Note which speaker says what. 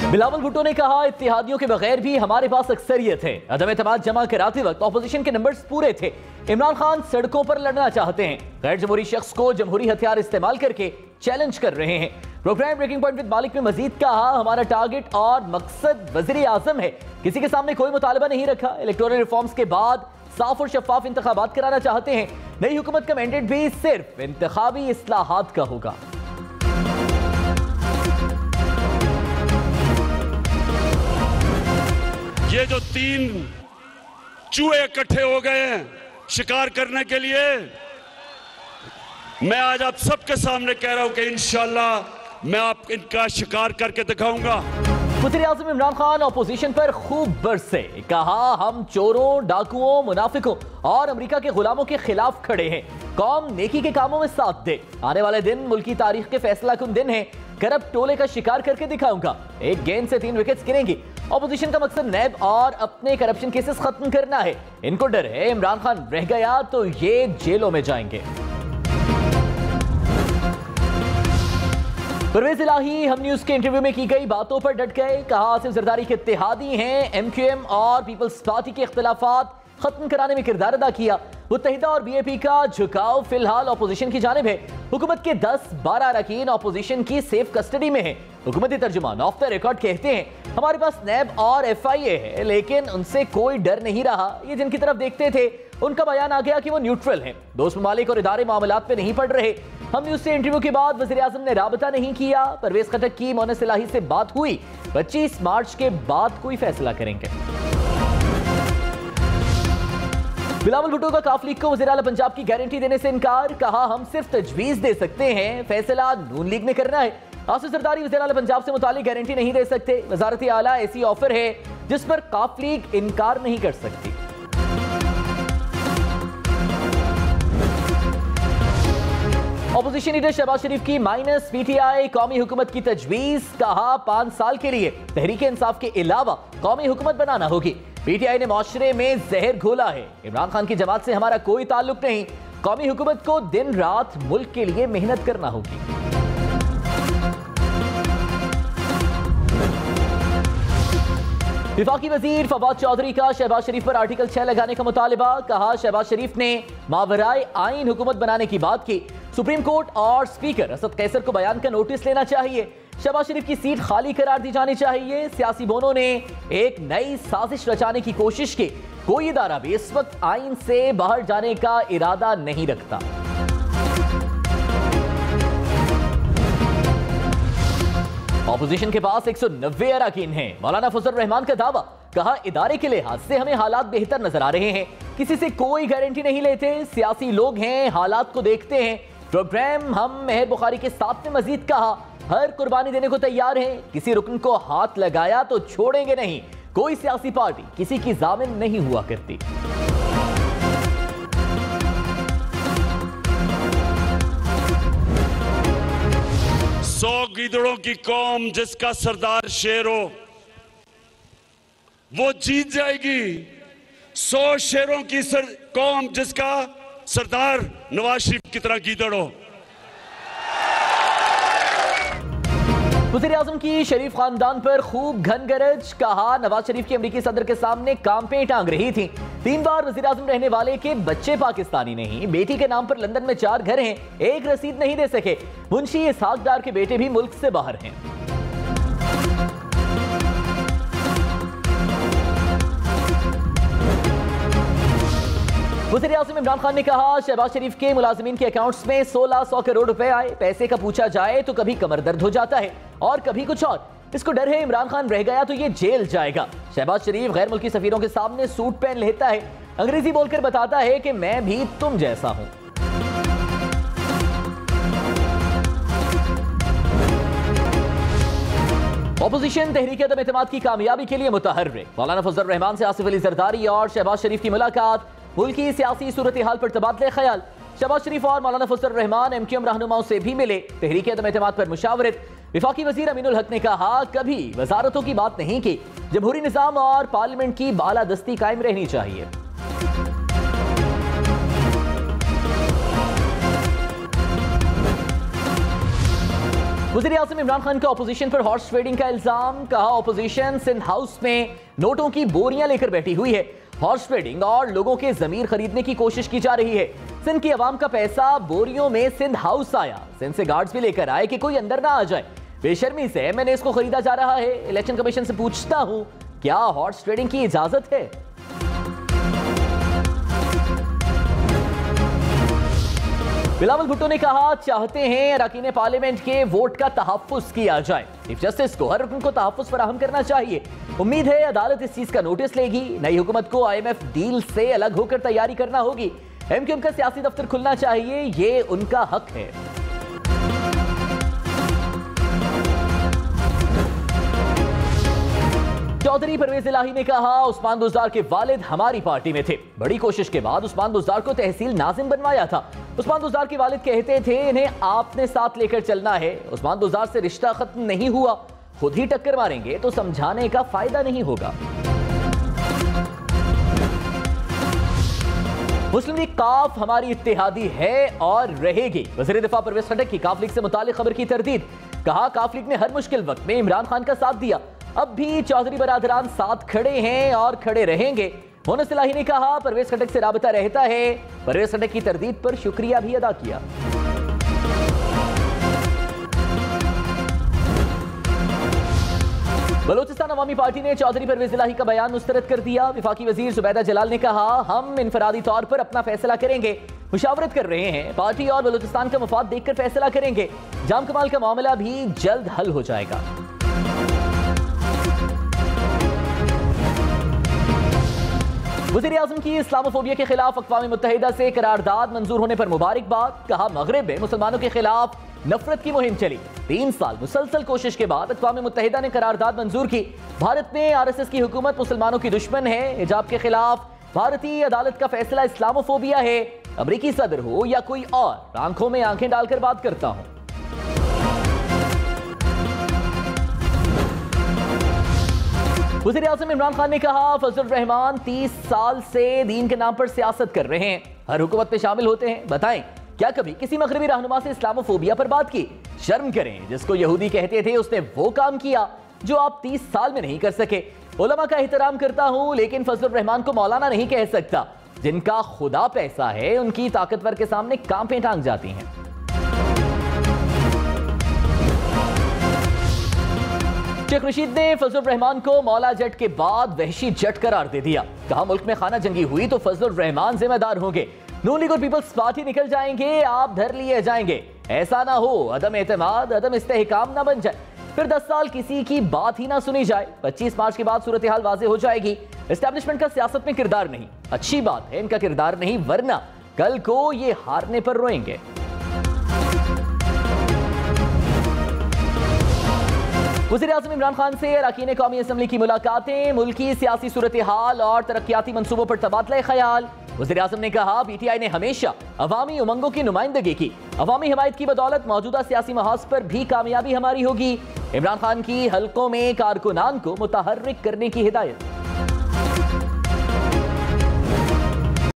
Speaker 1: बिलावल भुट्टो ने कहा, इत्तेहादियों के बगैर भी हमारे पास अक्सरियत है। अदम एतमाद जमा कराते वक्त ऑपोजिशन के नंबर्स पूरे थे। इमरान खान सड़कों पर लड़ना चाहते हैं, गैर जमहूरी शख्स को जमहूरी हथियार इस्तेमाल करके चैलेंज कर रहे हैं। प्रोग्राम ब्रेकिंग पॉइंट विद मालिक में मजीद कहा, हमारा टारगेट और मकसद वज़ीर आज़म है, किसी के सामने कोई मुतालबा नहीं रखा। इलेक्टोरल रिफॉर्म्स के बाद साफ और शफाफ इंतखाबात कराना चाहते हैं। नई हुकूमत का मैंडेट भी सिर्फ इंतखाबी इस्लाहात का होगा।
Speaker 2: ये जो 3 चूहे इकट्ठे हो गए हैं शिकार करने के लिए, मैं आज आप सबके सामने कह रहा हूं कि इंशाअल्लाह मैं आप इनका शिकार करके दिखाऊंगा।
Speaker 1: वज़ीर-ए-आज़म इमरान खान ऑपोजिशन पर खूब बरसे, कहा हम चोरों, डाकुओं, मुनाफिकों और अमेरिका के गुलामों के खिलाफ खड़े हैं। कौम नेकी के कामों में साथ दे। आने वाले दिन मुल्क की तारीख के फैसला कुन दिन है। करप्ट टोले का शिकार करके दिखाऊंगा। एक गेंद से 3 विकेट्स गिरेंगी। ऑपोजिशन का मकसद नैब और अपने करप्शन केसेस खत्म करना है। इनको डर है इमरान खान रह गया तो ये जेलों में जाएंगे। परवेज इलाही हम न्यूज के इंटरव्यू में की गई बातों पर डट गए, कहा आसिफ जरदारी के इत्तेहादी हैं। MQM और पीपल्स पार्टी के इख्तिलाफात खत्म कराने में किरदार अदा किया। मुत्तहिदा और BAP का झुकाव फिलहाल ऑपोजिशन की जानिब है। हुकूमत के 10-12 अरकान ऑपोजिशन की सेफ कस्टडी में है। हुकूमती तर्जुमान ऑफ द रिकॉर्ड कहते हैं, हमारे पास नैब और FIA है, लेकिन उनसे कोई डर नहीं रहा। ये जिनकी तरफ देखते थे उनका बयान आ गया कि वो न्यूट्रल हैं, दोस्त ममालिक और इदारे मामलात पे नहीं पड़ रहे। हम न्यूज से इंटरव्यू के बाद वज़ीर आज़म ने राबता नहीं किया। परवेज खटक की मोनस इलाही से बात हुई, 25 मार्च के बाद कोई फैसला करेंगे। बिलावल भुट्टो का काफ लीग को वज़ीर आला पंजाब की गारंटी देने से इनकार, कहा हम सिर्फ तजवीज दे सकते हैं, फैसला नून लीग ने करना है। आसिफ जरदारी वज़ीर आला पंजाब से मुतालिक गारंटी नहीं दे सकते। वज़ारत आला ऐसी ऑफर है जिस पर काफ लीग इनकार नहीं कर सकती। ऑपोजिशन लीडर शहबाज शरीफ की माइनस PTI कौमी हुकूमत की तजवीज, कहा 5 साल के लिए तहरीक इंसाफ के अलावा कौमी हुकूमत बनाना होगी। PTI ने माशरे में जहर घोला है। इमरान खान की जमात से हमारा कोई ताल्लुक नहीं। कौमी हुकूमत को दिन रात मुल्क के लिए मेहनत करना होगी। विफाकी वजीर फवाद चौधरी का शहबाज शरीफ पर आर्टिकल 6 लगाने का मुतालिबा, कहा शहबाज शरीफ ने मावराए आइन हुकूमत बनाने की बात की। सुप्रीम कोर्ट और स्पीकर असद कैसर को बयान का नोटिस लेना चाहिए। शहबाज शरीफ की सीट खाली करार दी जानी चाहिए। सियासी बोनों ने एक नई साजिश रचाने की कोशिश की। कोई इदारा भी इस वक्त आइन से बाहर जाने का इरादा नहीं रखता। ऑपोजिशन के पास 190 अरकान हैं। मौलाना फजल रहमान का दावा, कहा इदारे के लिहाज से हमें हालात बेहतर नजर आ रहे हैं। किसी से कोई गारंटी नहीं लेते, सियासी लोग हैं, हालात को देखते हैं। प्रोग्राम हम मेहर बुखारी के साथ में मजीद कहा, हर कुर्बानी देने को तैयार हैं। किसी रुकन को हाथ लगाया तो छोड़ेंगे नहीं। कोई सियासी पार्टी किसी की जामिन नहीं हुआ करती।
Speaker 2: सौ गीदड़ों की कौम जिसका सरदार शेर हो वो जीत जाएगी। 100 शेरों की कौम जिसका सरदार नवाज शरीफ की तरह गीदड़ हो।
Speaker 1: वज़ीर आज़म की शरीफ खानदान पर खूब घन गरज, कहा नवाज शरीफ की अमरीकी सदर के सामने कांपें टांग रही थी। 3 बार वज़ीर आज़म रहने वाले के बच्चे पाकिस्तानी नहीं। बेटी के नाम पर लंदन में 4 घर हैं, एक रसीद नहीं दे सके। मुंशी इसहाक डार के बेटे भी मुल्क से बाहर हैं। वज़ीर आज़म इमरान खान ने कहा शहबाज शरीफ के मुलाजिमीन के अकाउंट्स में 1600 करोड़ रुपए आए। पैसे का पूछा जाए तो कभी कमर दर्द हो जाता है और कभी कुछ और। इसको डर है इमरान खान रह गया तो ये जेल जाएगा। शहबाज शरीफ गैर मुल्की सफीरों के सामने सूट पहन लेता है, अंग्रेजी बोलकर बताता है कि मैं भी तुम जैसा हूं। ऑपोजिशन तहरीक अदम एतमाद की कामयाबी के लिए मुतहर्रिक। मौलाना फजल रहमान से आसिफ अली जरदारी और शहबाज शरीफ की मुलाकात, मुल्क की सियासी सूरत हाल पर तबादले ख्याल। शहबाज शरीफ और मौलाना फजल रहमान MQM रहनुमाओं से भी मिले। तहरीक अदम एतमाद पर मुशावरत। विफाकी वजीर अमीनुल हक ने कहा कभी वजारतों की बात नहीं की, जमहूरी निज़ाम और पार्लियामेंट की बालादस्ती कायम रहनी चाहिए। वज़ीर आज़म इमरान खान का ऑपोजिशन पर हॉर्स ट्रेडिंग का इल्जाम। कहा ऑपोजिशन सिंध हाउस में नोटों की बोरियां लेकर बैठी हुई है। हॉर्स ट्रेडिंग और लोगों के जमीर खरीदने की कोशिश की जा रही है। सिंध की आवाम का पैसा बोरियों में सिंध हाउस आया। सिंध से गार्ड्स भी लेकर आए कि कोई अंदर ना आ जाए। बेशर्मी से एमएनएस को खरीदा जा रहा है। इलेक्शन कमीशन से पूछता हूं, क्या हॉर्स ट्रेडिंग की इजाजत है? बिलावल भुट्टो ने कहा चाहते हैं अरकान पार्लियामेंट के वोट का तहफ्फुज किया जाए। चीफ जस्टिस को हर रुकन को तहफ्फुज फराहम करना चाहिए। उम्मीद है अदालत इस चीज का नोटिस लेगी। नई हुकूमत को IMF डील से अलग होकर तैयारी करना होगी। MQM का सियासी दफ्तर खुलना चाहिए, ये उनका हक है। चौधरी परवेज इलाही ने कहा उस्मान बुज़दार के वालिद हमारी पार्टी में थे। बड़ी कोशिश के बाद उस्मान बुज़दार को तहसील नाजिम बनवाया था। उस्मान बुज़दार के वालिद कहते थे इन्हें आपने साथ लेकर चलना है। उस्मान बुज़दार से रिश्ता खत्म नहीं हुआ, खुद ही टक्कर मारेंगे तो समझाने का फायदा नहीं होगा। मुस्लिम लीग काफ हमारी इत्तेहादी है और रहेगी। वज़ीर दिफा परवेज खटक की काफ लीग से मुतालिक खबर की तरदीद। कहा काफ लीग ने हर मुश्किल वक्त में इमरान खान का साथ दिया, अब भी चौधरी बरादरान साथ खड़े हैं और खड़े रहेंगे। मोनस इलाही ने कहा परवेज खटक से राबता रहता है। परवेज खटक की तरदीद पर शुक्रिया भी अदा किया। बलोचिस्तान अवामी पार्टी ने चौधरी परवेज इलाही का बयान मुस्तरद कर दिया। वफाकी वजीर जुबैदा जलाल ने कहा हम इनफरादी तौर पर अपना फैसला करेंगे, मुशावरत कर रहे हैं। पार्टी और बलोचिस्तान का मफाद देखकर फैसला करेंगे। जाम कमाल का मामला भी जल्द हल हो जाएगा। वज़ीर आज़म की इस्लामोफोबिया के खिलाफ अक़वाम मुत्तहिदा से करारदाद मंजूर होने पर मुबारकबाद। कहा मगरिब में मुसलमानों के खिलाफ नफरत की मुहिम चली। 3 साल मुसलसल कोशिश के बाद अक़वाम मुत्तहिदा ने करारदाद मंजूर की। भारत में RSS की हुकूमत मुसलमानों की दुश्मन है। हिजाब के खिलाफ भारतीय अदालत का फैसला इस्लामोफोबिया है। अमरीकी सदर हो या कोई और, आंखों में आंखें डालकर बात करता हूं। वज़ीर आज़म इमरान खान ने कहा फजलुर रहमान 30 साल से दीन के नाम पर सियासत कर रहे हैं, हर हुकूमत में शामिल होते हैं। बताएं क्या कभी किसी मगरबी रहनुमा से इस्लामोफोबिया पर बात की? शर्म करें, जिसको यहूदी कहते थे उसने वो काम किया जो आप 30 साल में नहीं कर सके। उलमा का एहतराम करता हूं, लेकिन फजलुर रहमान को मौलाना नहीं कह सकता। जिनका खुदा पैसा है उनकी ताकतवर के सामने कांपें टांग जाती हैं। शेख रशीद ने फजलुर रहमान को मौला जट के बाद वहशी जट करार दे दिया। कहा मुल्क में खाना जंगी हुई तो फजलुर रहमान जिम्मेदार होंगे। नून लीग और पीपल्स पार्टी निकल जाएंगे, आप धर लिए जाएंगे। ऐसा ना हो अदम एतमाद, अदम इस्तेहकाम ना बन जाए, फिर 10 साल किसी की बात ही ना सुनी जाए। 25 मार्च के बाद सूरत हाल वाज़ेह हो जाएगी। एस्टैब्लिशमेंट का सियासत में किरदार नहीं, अच्छी बात है इनका किरदार नहीं, वरना कल को ये हारने पर रोएंगे। वज़ीर आज़म इमरान खान से अरकान कौमी असम्बली की मुलाकातें, मुल्की सियासी सूरत हाल और तरक्याती मंसूबों पर तबादला ख्याल। वज़ीर आज़म ने कहा PTI ने हमेशा अवामी उमंगों की नुमाइंदगी की। अवामी हिमायत की बदौलत मौजूदा सियासी महाज पर भी कामयाबी हमारी होगी। इमरान खान की हल्कों में कारकुनान को मुतहर्रिक करने की हिदायत।